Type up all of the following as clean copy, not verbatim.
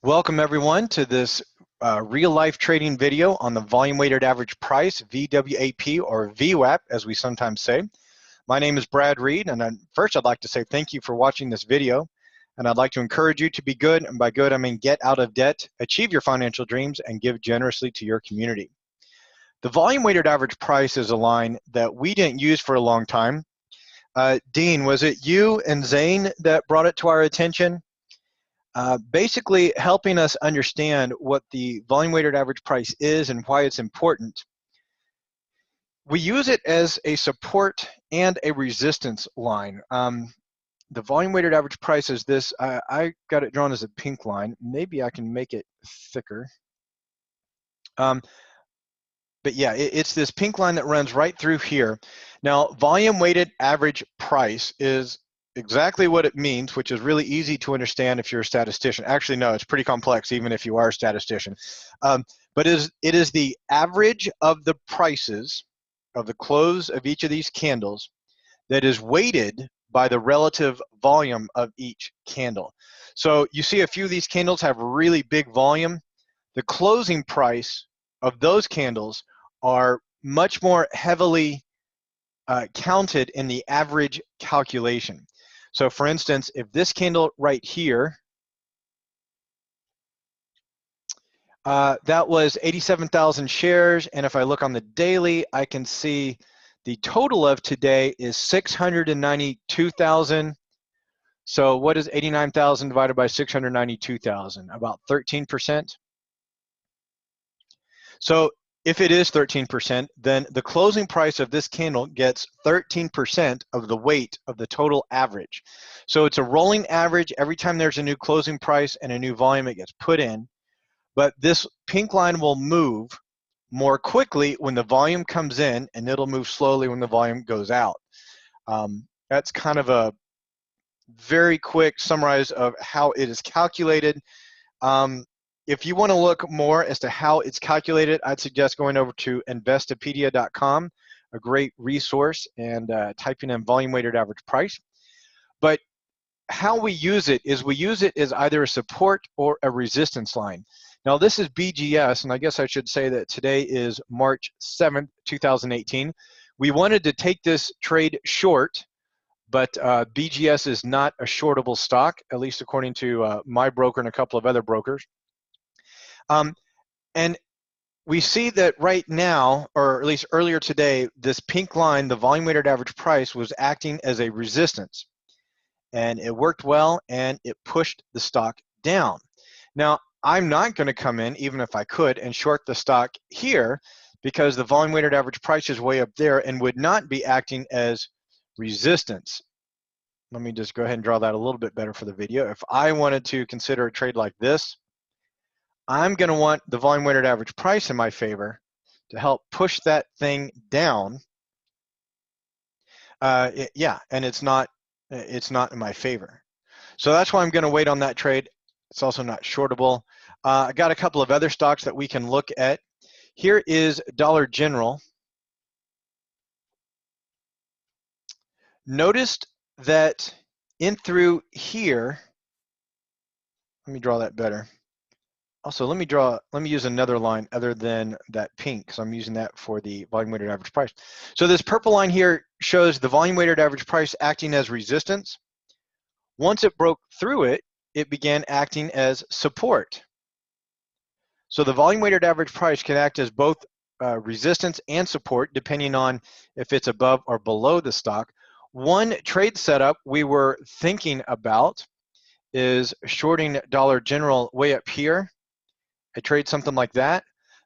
Welcome everyone to this real-life trading video on the volume-weighted average price, VWAP, or VWAP as we sometimes say. My name is Brad Reed, and first I'd like to say thank you for watching this video, and I'd like to encourage you to be good, and by good I mean get out of debt, achieve your financial dreams, and give generously to your community. The volume-weighted average price is a line that we didn't use for a long time. Dean, was it you and Zane that brought it to our attention? Basically helping us understand what the volume-weighted average price is and why it's important. We use it as a support and a resistance line. The volume-weighted average price is this. I got it drawn as a pink line. Maybe I can make it thicker. But yeah, it's this pink line that runs right through here. Now, volume-weighted average price is exactly what it means, which is really easy to understand if you're a statistician. Actually, no, it's pretty complex even if you are a statistician. But it is the average of the prices of the close of each of these candles that is weighted by the relative volume of each candle. So you see a few of these candles have really big volume. The closing price of those candles are much more heavily counted in the average calculation. So for instance, if this candle right here, that was 87,000 shares, and if I look on the daily, I can see the total of today is 692,000. So what is 89,000 divided by 692,000? About 13%. So if it is 13%, then the closing price of this candle gets 13% of the weight of the total average. So it's a rolling average. Every time there's a new closing price and a new volume, it gets put in. But this pink line will move more quickly when the volume comes in, and it'll move slowly when the volume goes out. That's kind of a very quick summarize of how it is calculated. If you want to look more as to how it's calculated, I'd suggest going over to investopedia.com, a great resource, and typing in volume-weighted average price. But how we use it is as either a support or a resistance line. Now this is BGS, and I guess I should say that today is March 7th, 2018. We wanted to take this trade short, but BGS is not a shortable stock, at least according to my broker and a couple of other brokers. And we see that right now, or at least earlier today, this pink line, the volume-weighted average price, was acting as a resistance. And it worked well, and it pushed the stock down. Now, I'm not going to come in, even if I could, and short the stock here, because the volume-weighted average price is way up there and would not be acting as resistance. Let me just go ahead and draw that a little bit better for the video. If I wanted to consider a trade like this, I'm going to want the volume-weighted average price in my favor to help push that thing down. Yeah, and it's not in my favor. So that's why I'm going to wait on that trade. It's also not shortable. I got a couple of other stocks that we can look at. Here is Dollar General. Noticed that in through here, let me draw that better. Also, let me use another line other than that pink, because I'm using that for the volume-weighted average price. So this purple line here shows the volume-weighted average price acting as resistance. Once it broke through it, it began acting as support. So the volume-weighted average price can act as both resistance and support, depending on if it's above or below the stock. One trade setup we were thinking about is shorting Dollar General way up here. I trade something like that,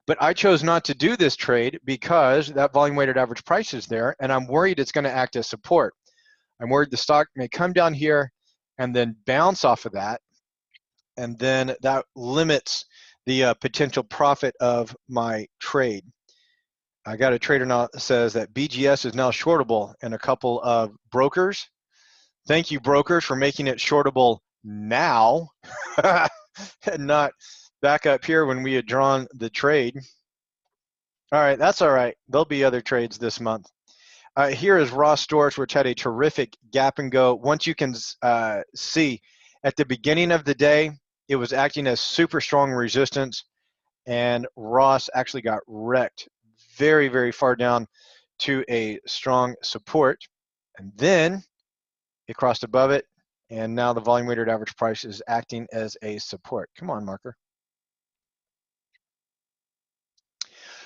but I chose not to do this trade because that volume-weighted average price is there, and I'm worried it's going to act as support. I'm worried the stock may come down here and then bounce off of that, and then that limits the potential profit of my trade. I got a trader now that says that BGS is now shortable in a couple of brokers. Thank you, brokers, for making it shortable now and not back up here when we had drawn the trade. All right, that's all right. There'll be other trades this month. Here is Ross Stores, which had a terrific gap and go. Once you can see at the beginning of the day, it was acting as super strong resistance, and Ross actually got wrecked very, very far down to a strong support. And then it crossed above it, and now the volume weighted average price is acting as a support. Come on, marker.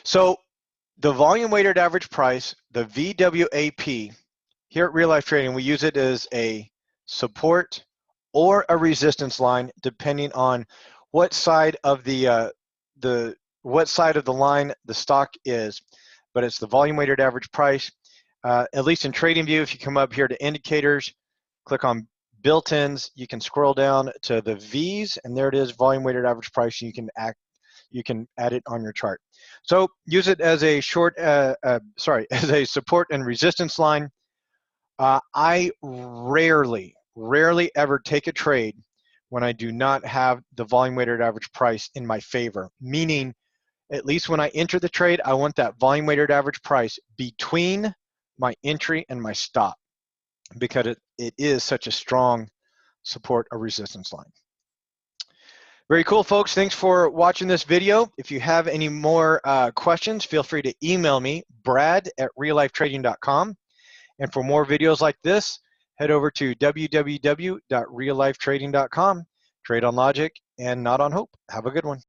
So the volume weighted average price, the VWAP, here at Real Life Trading, we use it as a support or a resistance line, depending on what side of the line the stock is. But it's the volume weighted average price. At least in TradingView, if you come up here to indicators, click on built-ins, you can scroll down to the V's, and there it is, volume weighted average price. You can add it on your chart. So use it as a as a support and resistance line. I rarely ever take a trade when I do not have the volume weighted average price in my favor, meaning at least when I enter the trade, I want that volume weighted average price between my entry and my stop, because it is such a strong support or resistance line. Very cool, folks. Thanks for watching this video. If you have any more questions, feel free to email me, brad@reallifetrading.com. And for more videos like this, head over to www.reallifetrading.com. Trade on logic and not on hope. Have a good one.